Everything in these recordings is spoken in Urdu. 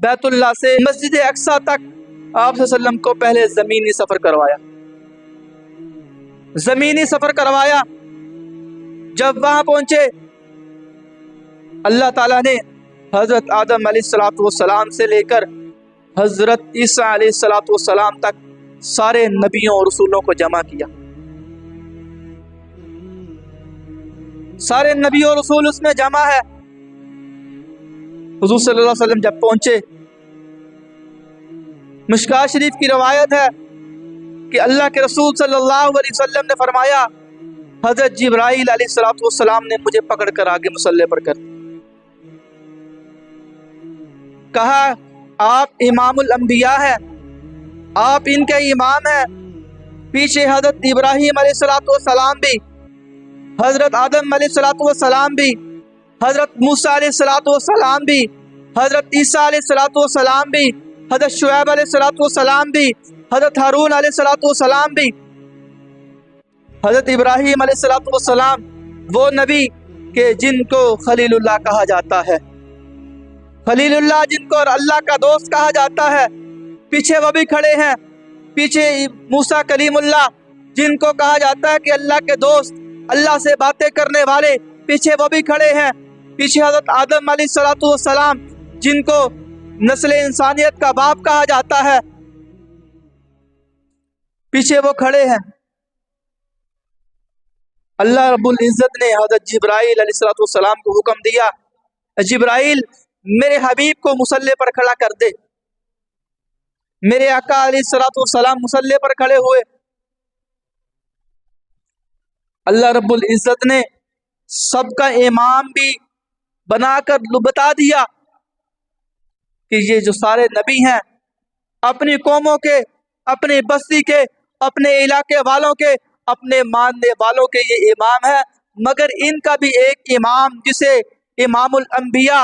بیت اللہ سے مسجد اقصی تک آپ صلی اللہ علیہ وسلم کو پہلے زمینی سفر کروایا، زمینی سفر کروایا۔ جب وہاں پہنچے، اللہ تعالیٰ نے حضرت آدم علیہ السلام سے لے کر حضرت عیسیٰ علیہ السلام تک سارے نبیوں اور رسولوں کو جمع کیا۔ سارے نبی اور رسول اس میں جمع ہے۔ حضور صلی اللہ علیہ وسلم جب پہنچے، مشکوہ شریف کی روایت ہے کہ اللہ کے رسول صلی اللہ علیہ وسلم نے فرمایا، حضرت جبرائیل علیہ السلام نے مجھے پکڑ کر آگے مصلی پر کر کہا، آپ امام الانبیاء ہیں، آپ ان کے امام ہیں۔ پیچھے حضرت ابراہیم علیہ السلام بھی، حضرت آدم علیہ السلام بھی، حضرت موسیٰ علیہ السلام بھی، حضرت عیسیٰ علیہ السلام بھی، حضرت شعیب علیہ السلام بھی، حضرت ہارون علیہ السلام بھی۔ حضرت ابراہیم علیہ السلام وہ نبی کہ جن کو خلیل اللہ کہا جاتا ہے، خلیل اللہ جن کو اللہ کا دوست کہا جاتا ہے۔ پیچھے وہ بھی کھڑے ہیں، پیچھے موسیٰ کلیم اللہ جن کو کہا جاتا ہے کہ اللہ کے دوست، اللہ سے باتیں کرنے والے، پیچھے وہ بھی کھڑے ہیں۔ پیچھے حضرت آدم علیہ السلام جن کو نسل انسانیت کا باپ کہا جاتا ہے، پیچھے وہ کھڑے ہیں۔ اللہ رب العزت نے حضرت جبرائیل علیہ السلام کو حکم دیا، جبرائیل میرے حبیب کو مصلی پر کھڑا کر دے۔ میرے آقا علیہ السلام مصلی پر کھڑے ہوئے۔ اللہ رب العزت نے سب کا امام بھی بنا کر بتا دیا کہ یہ جو سارے نبی ہیں، اپنی قوموں کے، اپنی بستی کے، اپنے علاقے والوں کے، اپنے ماننے والوں کے یہ امام ہے، مگر ان کا بھی ایک امام جسے امام الانبیاء،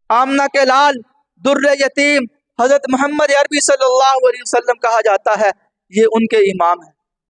آمنہ کے لال، در یتیم حضرت محمد عربی صلی اللہ علیہ وسلم کہا جاتا ہے، یہ ان کے امام ہیں۔